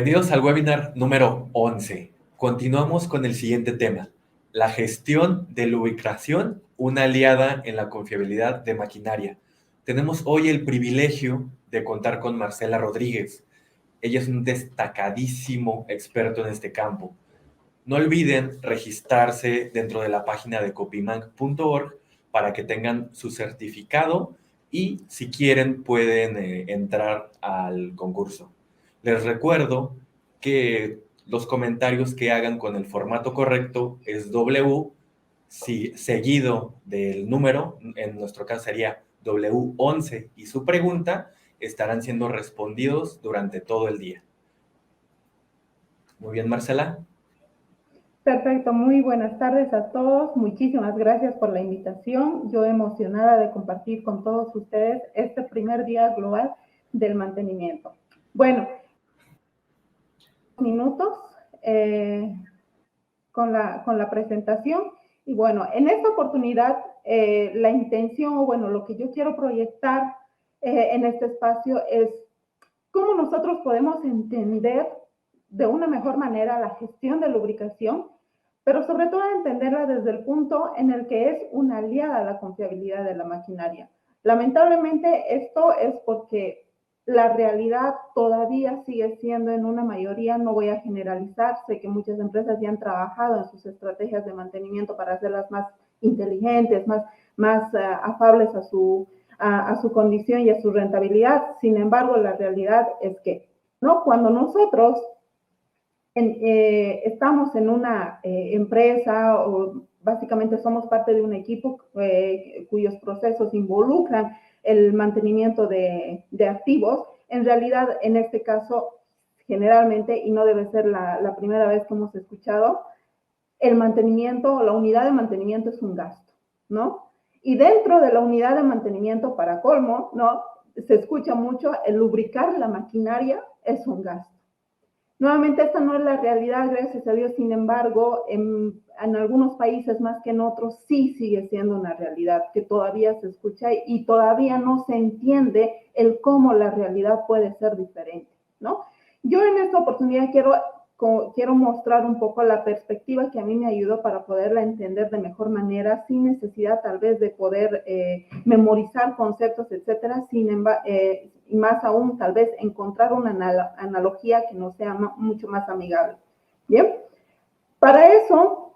Bienvenidos al webinar número 11. Continuamos con el siguiente tema, la gestión de lubricación, una aliada en la confiabilidad de maquinaria. Tenemos hoy el privilegio de contar con Marcela Rodríguez. Ella es un destacadísimo experto en este campo. No olviden registrarse dentro de la página de copymank.org para que tengan su certificado y si quieren pueden entrar al concurso. Les recuerdo que los comentarios que hagan con el formato correcto es W, seguido del número, en nuestro caso sería W11, y su pregunta estarán siendo respondidos durante todo el día. Muy bien, Marcela. Perfecto, muy buenas tardes a todos. Muchísimas gracias por la invitación. Yo emocionada de compartir con todos ustedes este primer día global del mantenimiento. Bueno, minutos con la presentación. Y bueno, en esta oportunidad, la intención, o bueno, lo que yo quiero proyectar en este espacio es cómo nosotros podemos entender de una mejor manera la gestión de lubricación, pero sobre todo entenderla desde el punto en el que es una aliada a la confiabilidad de la maquinaria. Lamentablemente esto es porque la realidad todavía sigue siendo en una mayoría, no voy a generalizar, sé que muchas empresas ya han trabajado en sus estrategias de mantenimiento para hacerlas más inteligentes, más afables a su condición y a su rentabilidad. Sin embargo, la realidad es que, ¿no? Cuando nosotros estamos en una empresa o básicamente somos parte de un equipo cuyos procesos involucran el mantenimiento de activos, en realidad en este caso generalmente, y no debe ser la primera vez que hemos escuchado, el mantenimiento o la unidad de mantenimiento es un gasto, ¿no? Y dentro de la unidad de mantenimiento, para colmo, ¿no? Se escucha mucho el lubricar la maquinaria es un gasto. Nuevamente, esta no es la realidad, gracias a Dios. Sin embargo, en algunos países más que en otros sí sigue siendo una realidad que todavía se escucha y todavía no se entiende el cómo la realidad puede ser diferente, ¿no? Yo en esta oportunidad quiero mostrar un poco la perspectiva que a mí me ayudó para poderla entender de mejor manera, sin necesidad tal vez de poder memorizar conceptos, etcétera, y más aún tal vez encontrar una analogía que nos sea mucho más amigable. Bien, para eso,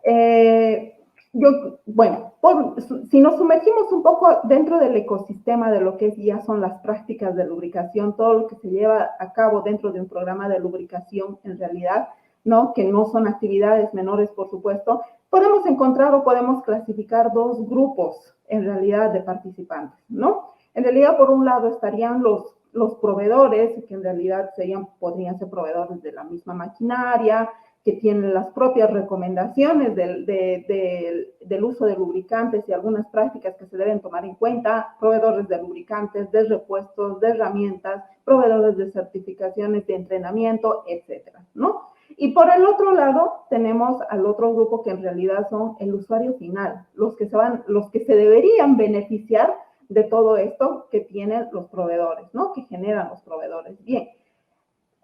si nos sumergimos un poco dentro del ecosistema de lo que ya son las prácticas de lubricación, todo lo que se lleva a cabo dentro de un programa de lubricación en realidad, ¿no? Que no son actividades menores, por supuesto, podemos encontrar o podemos clasificar dos grupos en realidad de participantes, ¿no? En realidad, por un lado estarían los proveedores, que en realidad podrían ser proveedores de la misma maquinaria, que tienen las propias recomendaciones del uso de lubricantes y algunas prácticas que se deben tomar en cuenta, proveedores de lubricantes, de repuestos, de herramientas, proveedores de certificaciones de entrenamiento, etcétera, ¿no? Y por el otro lado, tenemos al otro grupo que en realidad son el usuario final, los que se deberían beneficiar de todo esto que tienen los proveedores, ¿no? Que generan los proveedores. Bien,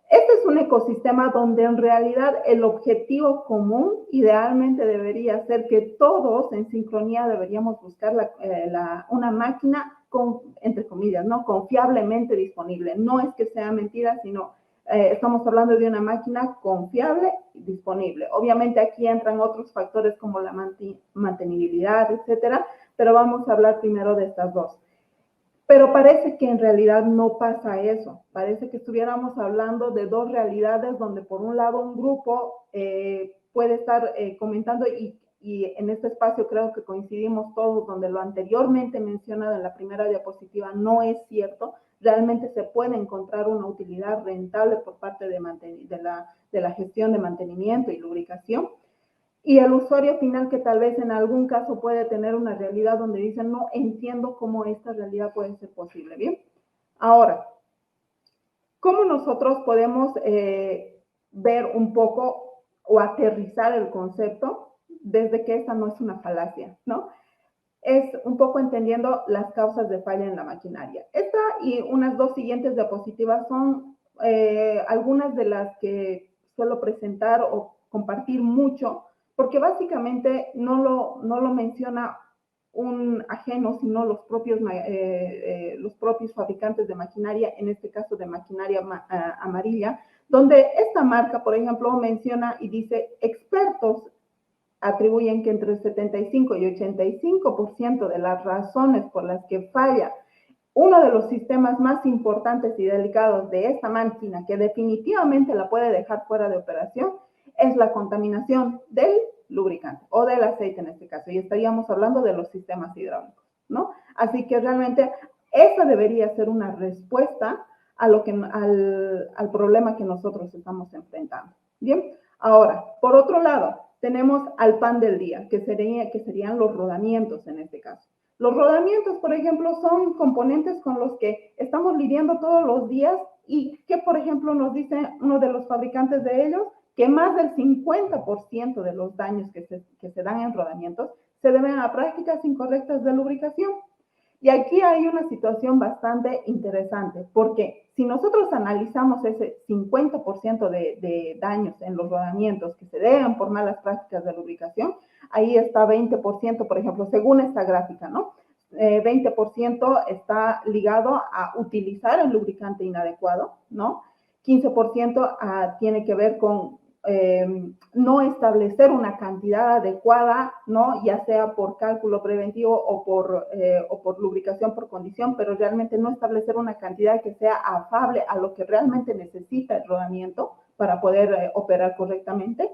este es un ecosistema donde en realidad el objetivo común idealmente debería ser que todos en sincronía deberíamos buscar una máquina, entre comillas, ¿no? Confiablemente disponible. No es que sea mentira, sino estamos hablando de una máquina confiable y disponible. Obviamente aquí entran otros factores como la mantenibilidad, etcétera, pero vamos a hablar primero de estas dos. Pero parece que en realidad no pasa eso. Parece que estuviéramos hablando de dos realidades donde por un lado un grupo puede estar comentando y en este espacio creo que coincidimos todos donde lo anteriormente mencionado en la primera diapositiva no es cierto. Realmente se puede encontrar una utilidad rentable por parte de la gestión de mantenimiento y lubricación. Y el usuario final que tal vez en algún caso puede tener una realidad donde dicen, no entiendo cómo esta realidad puede ser posible. Bien, ahora, ¿cómo nosotros podemos ver un poco o aterrizar el concepto desde que esta no es una falacia, ¿no? Es un poco entendiendo las causas de falla en la maquinaria. Esta y unas dos siguientes diapositivas son algunas de las que suelo presentar o compartir mucho, porque básicamente no lo menciona un ajeno, sino los propios fabricantes de maquinaria, en este caso de maquinaria amarilla, donde esta marca, por ejemplo, menciona y dice, expertos atribuyen que entre el 75 y 85% de las razones por las que falla uno de los sistemas más importantes y delicados de esta máquina, que definitivamente la puede dejar fuera de operación, es la contaminación del lubricante o del aceite en este caso, y estaríamos hablando de los sistemas hidráulicos, ¿no? Así que realmente esa debería ser una respuesta a al problema que nosotros estamos enfrentando. Bien, ahora, por otro lado, tenemos al pan del día, que serían los rodamientos en este caso. Los rodamientos, por ejemplo, son componentes con los que estamos lidiando todos los días y que, por ejemplo, nos dice uno de los fabricantes de ellos que más del 50% de los daños que se dan en rodamientos se deben a prácticas incorrectas de lubricación. Y aquí hay una situación bastante interesante, porque si nosotros analizamos ese 50% de daños en los rodamientos que se deben por malas prácticas de lubricación, ahí está 20%, por ejemplo, según esta gráfica, ¿no? 20% está ligado a utilizar el lubricante inadecuado, ¿no? 15% tiene que ver con no establecer una cantidad adecuada, ¿no? Ya sea por cálculo preventivo o por lubricación por condición, pero realmente no establecer una cantidad que sea afable a lo que realmente necesita el rodamiento para poder operar correctamente.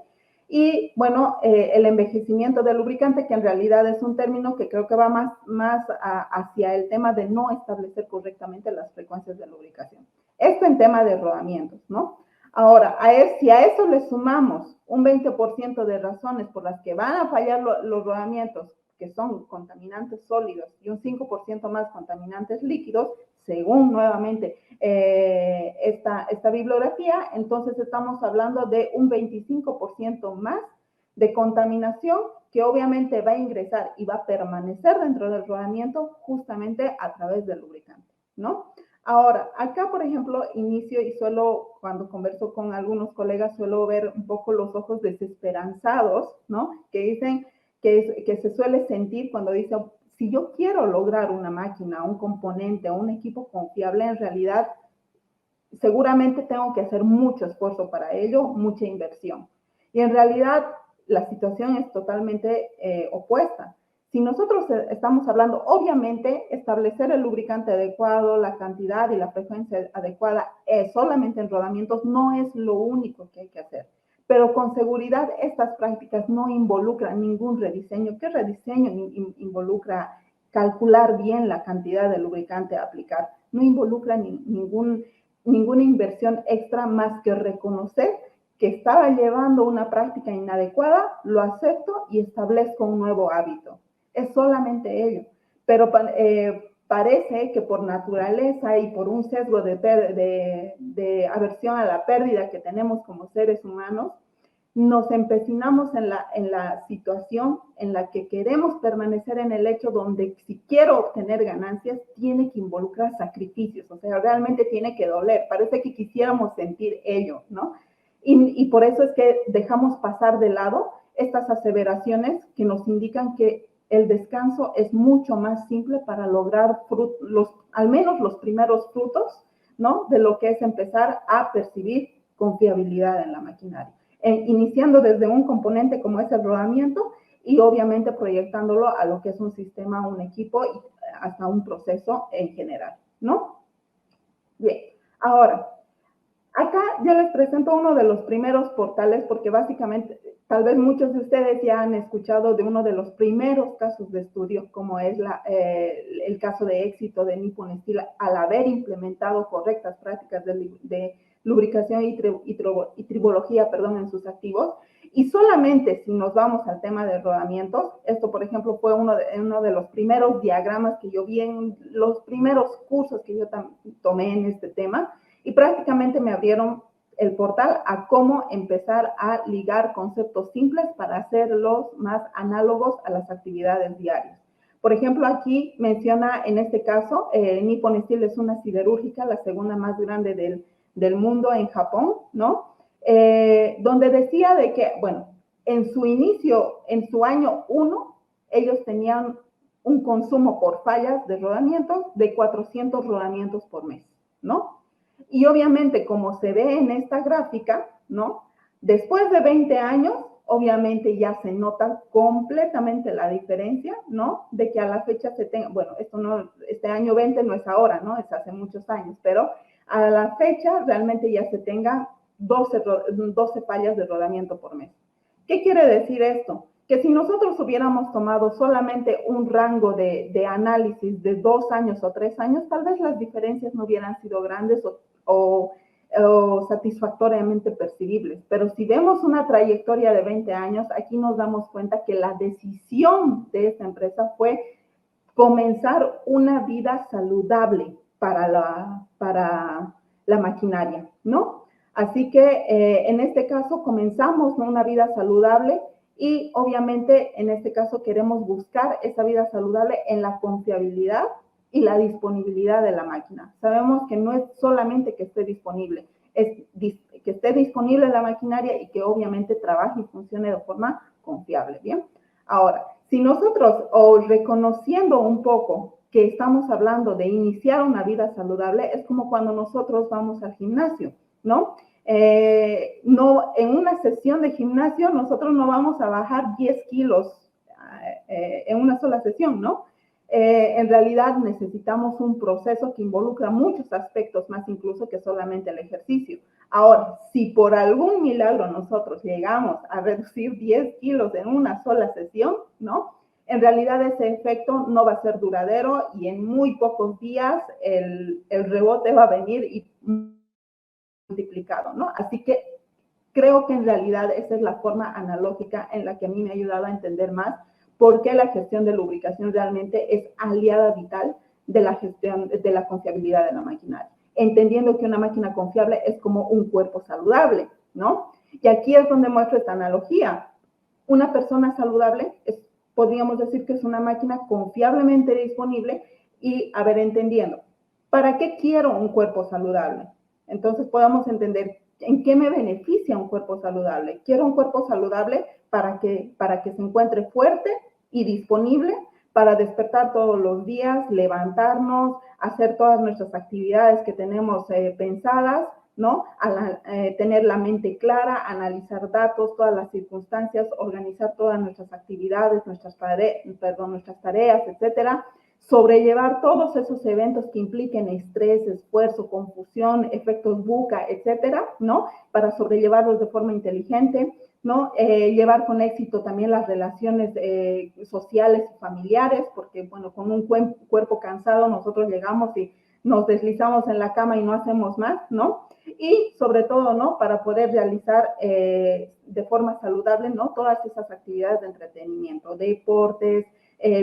Y bueno, el envejecimiento del lubricante, que en realidad es un término que creo que va más hacia el tema de no establecer correctamente las frecuencias de lubricación. Esto en tema de rodamientos, ¿no? Ahora, si a eso le sumamos un 20% de razones por las que van a fallar los rodamientos, que son contaminantes sólidos, y un 5% más contaminantes líquidos, según nuevamente esta bibliografía, entonces estamos hablando de un 25% más de contaminación que obviamente va a ingresar y va a permanecer dentro del rodamiento justamente a través del lubricante, ¿no? Ahora, acá, por ejemplo, inicio y cuando converso con algunos colegas, suelo ver un poco los ojos desesperanzados, ¿no? Que dicen que se suele sentir cuando dicen, si yo quiero lograr una máquina, un componente o un equipo confiable, en realidad seguramente tengo que hacer mucho esfuerzo para ello, mucha inversión. Y en realidad la situación es totalmente opuesta. Si nosotros estamos hablando, obviamente, establecer el lubricante adecuado, la cantidad y la frecuencia adecuada solamente en rodamientos no es lo único que hay que hacer. Pero con seguridad estas prácticas no involucran ningún rediseño. ¿Qué rediseño involucra calcular bien la cantidad de lubricante a aplicar? No involucra ninguna inversión extra más que reconocer que estaba llevando una práctica inadecuada, lo acepto y establezco un nuevo hábito. Es solamente ello. Pero parece que por naturaleza y por un sesgo de aversión a la pérdida que tenemos como seres humanos, nos empecinamos en la situación en la que queremos permanecer en el hecho donde si quiero obtener ganancias, tiene que involucrar sacrificios, o sea, realmente tiene que doler. Parece que quisiéramos sentir ello, ¿no? Y por eso es que dejamos pasar de lado estas aseveraciones que nos indican que el descanso es mucho más simple para lograr al menos los primeros frutos, ¿no? De lo que es empezar a percibir confiabilidad en la maquinaria. Iniciando desde un componente como es el rodamiento y obviamente proyectándolo a lo que es un sistema, un equipo y hasta un proceso en general, ¿no? Bien, ahora, acá yo les presento uno de los primeros portales porque básicamente tal vez muchos de ustedes ya han escuchado de uno de los primeros casos de estudio, como es el caso de éxito de Nippon Steel al haber implementado correctas prácticas de lubricación y tribología, en sus activos. Y solamente si nos vamos al tema de rodamientos, esto por ejemplo fue uno de los primeros diagramas que yo vi en los primeros cursos que yo tomé en este tema, y prácticamente me abrieron el portal a cómo empezar a ligar conceptos simples para hacerlos más análogos a las actividades diarias. Por ejemplo, aquí menciona en este caso, Nippon Steel es una siderúrgica, la segunda más grande del mundo en Japón, ¿no? Donde decía de que, bueno, en su inicio, en su año 1, ellos tenían un consumo por fallas de rodamientos de 400 rodamientos por mes, ¿no? Y obviamente, como se ve en esta gráfica, ¿no? Después de 20 años, obviamente ya se nota completamente la diferencia, ¿no? De que a la fecha se tenga, bueno, esto no, este año 20 no es ahora, ¿no? Es hace muchos años, pero a la fecha realmente ya se tenga 12 fallas de rodamiento por mes. ¿Qué quiere decir esto? Que si nosotros hubiéramos tomado solamente un rango de análisis de 2 años o 3 años, tal vez las diferencias no hubieran sido grandes o satisfactoriamente percibibles. Pero si vemos una trayectoria de 20 años, aquí nos damos cuenta que la decisión de esta empresa fue comenzar una vida saludable para la maquinaria, ¿no? Así que en este caso comenzamos una vida saludable y obviamente en este caso queremos buscar esa vida saludable en la confiabilidad y la disponibilidad de la máquina. Sabemos que no es solamente que esté disponible, es que esté disponible la maquinaria y que obviamente trabaje y funcione de forma confiable, ¿bien? Ahora, si nosotros, o reconociendo un poco que estamos hablando de iniciar una vida saludable, es como cuando nosotros vamos al gimnasio, ¿no? No, en una sesión de gimnasio nosotros no vamos a bajar 10 kilos en una sola sesión, ¿no? En realidad necesitamos un proceso que involucra muchos aspectos más incluso que solamente el ejercicio. Ahora, si por algún milagro nosotros llegamos a reducir 10 kilos en una sola sesión, ¿no? En realidad ese efecto no va a ser duradero y en muy pocos días el rebote va a venir y multiplicado, ¿no? Así que creo que en realidad esa es la forma analógica en la que a mí me ha ayudado a entender más por qué la gestión de lubricación realmente es aliada vital de la gestión de la confiabilidad de la maquinaria, entendiendo que una máquina confiable es como un cuerpo saludable, ¿no? Y aquí es donde muestro esta analogía. Una persona saludable podríamos decir que es una máquina confiablemente disponible y, a ver, entendiendo, ¿para qué quiero un cuerpo saludable? Entonces podamos entender ¿en qué me beneficia un cuerpo saludable? Quiero un cuerpo saludable para que se encuentre fuerte y disponible para despertar todos los días, levantarnos, hacer todas nuestras actividades que tenemos pensadas, ¿no? Tener la mente clara, analizar datos, todas las circunstancias, organizar todas nuestras actividades, nuestras tareas, etcétera. Sobrellevar todos esos eventos que impliquen estrés, esfuerzo, confusión, efectos buca, etcétera, ¿no? Para sobrellevarlos de forma inteligente, ¿no? Llevar con éxito también las relaciones sociales y familiares, porque, bueno, con un cuerpo cansado nosotros llegamos y nos deslizamos en la cama y no hacemos más, ¿no? Y sobre todo, ¿no? Para poder realizar de forma saludable, ¿no? Todas esas actividades de entretenimiento, deportes,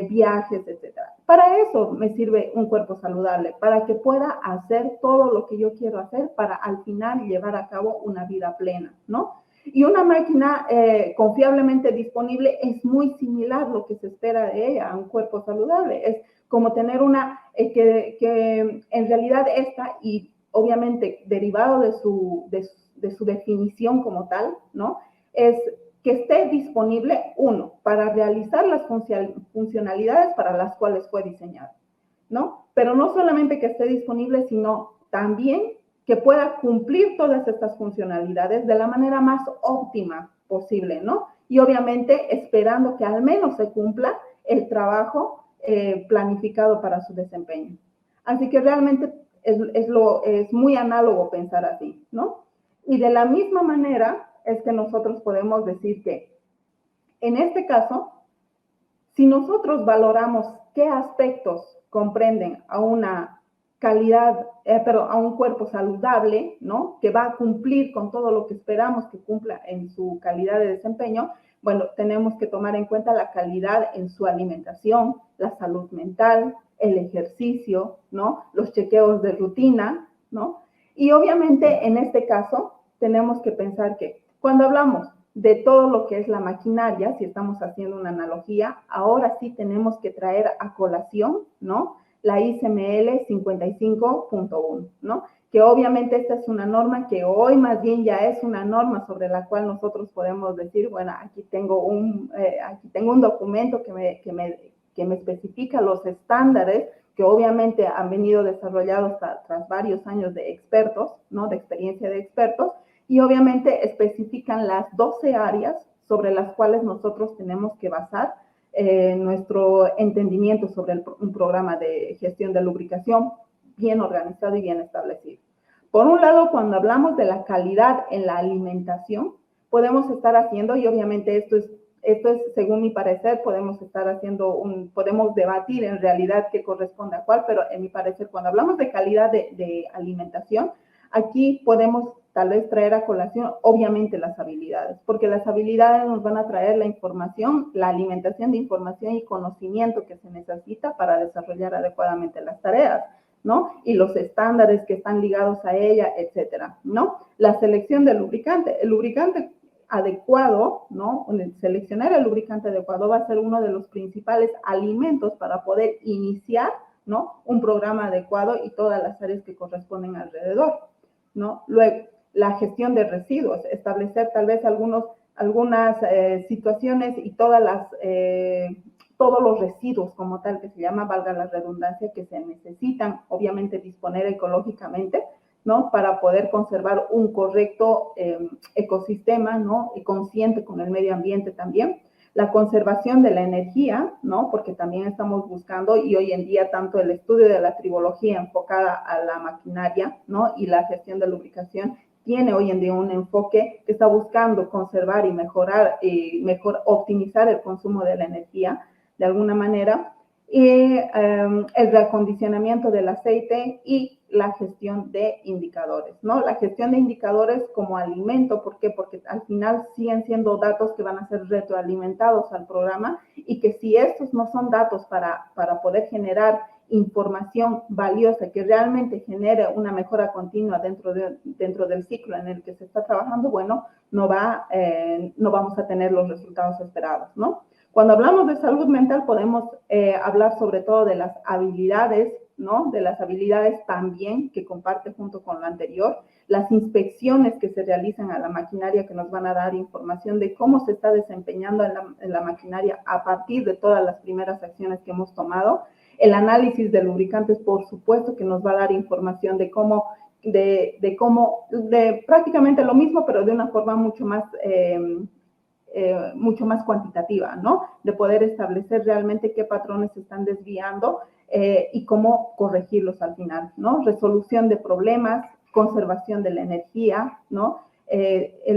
viajes, etcétera. Para eso me sirve un cuerpo saludable, para que pueda hacer todo lo que yo quiero hacer para al final llevar a cabo una vida plena, ¿no? Y una máquina confiablemente disponible es muy similar lo que se espera de ella, a un cuerpo saludable. Es como tener una que en realidad esta, y obviamente derivado de su definición como tal, ¿no? Es que esté disponible, uno, para realizar las funcionalidades para las cuales fue diseñado, ¿no? Pero no solamente que esté disponible, sino también que pueda cumplir todas estas funcionalidades de la manera más óptima posible, ¿no? Y obviamente esperando que al menos se cumpla el trabajo planificado para su desempeño. Así que realmente es muy análogo pensar así, ¿no? Y de la misma manera es que nosotros podemos decir que, en este caso, si nosotros valoramos qué aspectos comprenden a una calidad, a un cuerpo saludable, ¿no? Que va a cumplir con todo lo que esperamos que cumpla en su calidad de desempeño, bueno, tenemos que tomar en cuenta la calidad en su alimentación, la salud mental, el ejercicio, ¿no? Los chequeos de rutina, ¿no? Y obviamente en este caso tenemos que pensar que cuando hablamos de todo lo que es la maquinaria, si estamos haciendo una analogía, ahora sí tenemos que traer a colación, ¿no? La ICML 55.1, ¿no? que obviamente esta es una norma que hoy más bien ya es una norma sobre la cual nosotros podemos decir, bueno, aquí tengo un documento que me especifica los estándares que obviamente han venido desarrollados tras varios años de expertos, ¿no? De experiencia de expertos, y obviamente especifican las 12 áreas sobre las cuales nosotros tenemos que basar nuestro entendimiento sobre un programa de gestión de lubricación bien organizado y bien establecido. Por un lado, cuando hablamos de la calidad en la alimentación, podemos estar haciendo, y obviamente esto es según mi parecer, podemos debatir en realidad qué corresponde a cuál, pero en mi parecer, cuando hablamos de calidad de alimentación, aquí podemos tal vez traer a colación, obviamente, las habilidades, porque las habilidades nos van a traer la información, la alimentación de información y conocimiento que se necesita para desarrollar adecuadamente las tareas, ¿no? Y los estándares que están ligados a ella, etcétera, ¿no? La selección del lubricante. El lubricante adecuado, ¿no? Seleccionar el lubricante adecuado va a ser uno de los principales alimentos para poder iniciar, ¿no? Un programa adecuado y todas las áreas que corresponden alrededor, ¿no? Luego, la gestión de residuos, establecer tal vez algunas situaciones y todos los residuos como tal que se llama, valga la redundancia, que se necesitan obviamente disponer ecológicamente, ¿no? Para poder conservar un correcto ecosistema, ¿no? Y consciente con el medio ambiente también. La conservación de la energía, ¿no? Porque también estamos buscando, y hoy en día tanto el estudio de la tribología enfocada a la maquinaria, ¿no? Y la gestión de lubricación tiene hoy en día un enfoque que está buscando conservar y optimizar el consumo de la energía de alguna manera, y el reacondicionamiento del aceite y la gestión de indicadores, ¿no? La gestión de indicadores como alimento, ¿por qué? Porque al final siguen siendo datos que van a ser retroalimentados al programa, y que si estos no son datos para poder generar información valiosa que realmente genere una mejora continua dentro del ciclo en el que se está trabajando, bueno, no vamos a tener los resultados esperados, ¿no? Cuando hablamos de salud mental podemos hablar sobre todo de las habilidades, ¿no? De las habilidades también que comparte junto con lo anterior, las inspecciones que se realizan a la maquinaria que nos van a dar información de cómo se está desempeñando en la maquinaria a partir de todas las primeras acciones que hemos tomado. El análisis de lubricantes, por supuesto, que nos va a dar información de prácticamente lo mismo, pero de una forma mucho más cuantitativa, ¿no? De poder establecer realmente qué patrones se están desviando y cómo corregirlos al final, ¿no? Resolución de problemas, conservación de la energía, ¿no? En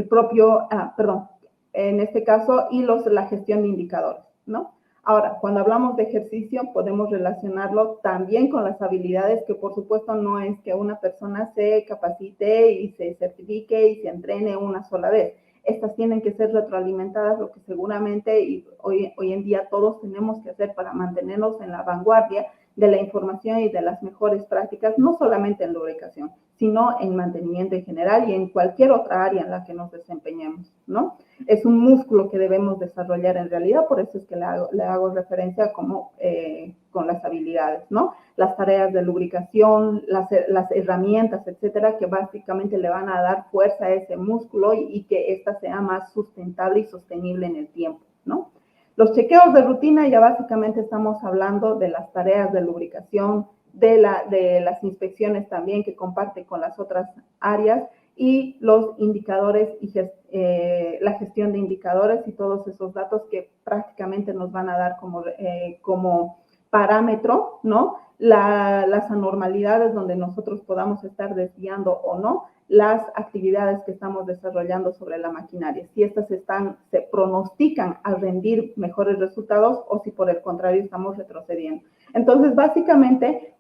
este caso, y la gestión de indicadores, ¿no? Ahora, cuando hablamos de ejercicio, podemos relacionarlo también con las habilidades, que por supuesto no es que una persona se capacite y se certifique y se entrene una sola vez. Estas tienen que ser retroalimentadas, lo que seguramente hoy en día todos tenemos que hacer para mantenernos en la vanguardia de la información y de las mejores prácticas, no solamente en lubricación, sino en mantenimiento en general y en cualquier otra área en la que nos desempeñemos, ¿no? Es un músculo que debemos desarrollar en realidad, por eso es que le hago referencia como con las habilidades, ¿no? Las tareas de lubricación, las herramientas, etcétera, que básicamente le van a dar fuerza a ese músculo y que ésta sea más sustentable y sostenible en el tiempo, ¿no? Los chequeos de rutina, ya básicamente estamos hablando de las tareas de lubricación, de las inspecciones también que comparte con las otras áreas, y los indicadores y la gestión de indicadores y todos esos datos que prácticamente nos van a dar como parámetro, ¿no? Las anormalidades donde nosotros podamos estar desviando o no las actividades que estamos desarrollando sobre la maquinaria, si estas se pronostican a rendir mejores resultados o si por el contrario estamos retrocediendo. Entonces, básicamente,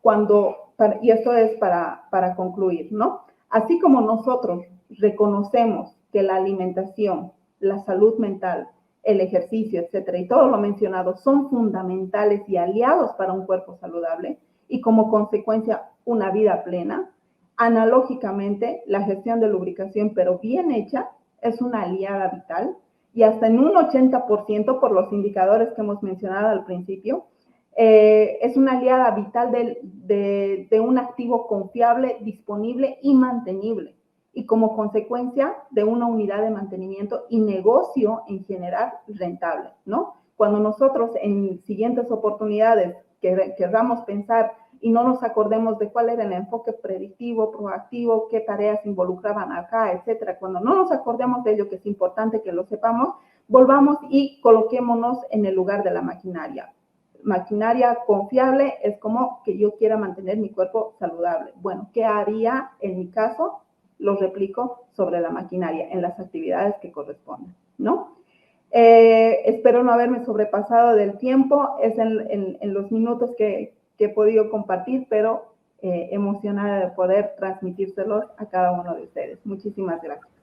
y esto es para concluir, ¿no? Así como nosotros reconocemos que la alimentación, la salud mental, el ejercicio, etcétera, y todo lo mencionado son fundamentales y aliados para un cuerpo saludable y como consecuencia una vida plena, analógicamente la gestión de lubricación, pero bien hecha, es una aliada vital, y hasta en un 80% por los indicadores que hemos mencionado al principio, Es una aliada vital de un activo confiable, disponible y mantenible, y como consecuencia de una unidad de mantenimiento y negocio en general rentable, ¿no? Cuando nosotros en siguientes oportunidades querramos pensar y no nos acordemos de cuál era el enfoque predictivo, proactivo, qué tareas involucraban acá, etcétera, cuando no nos acordemos de ello, que es importante que lo sepamos, volvamos y coloquémonos en el lugar de la maquinaria. Maquinaria confiable es como que yo quiera mantener mi cuerpo saludable. Bueno, ¿qué haría en mi caso? Lo replico sobre la maquinaria en las actividades que correspondan, ¿no? Espero no haberme sobrepasado del tiempo, es en los minutos que he podido compartir, pero emocionada de poder transmitírselos a cada uno de ustedes. Muchísimas gracias.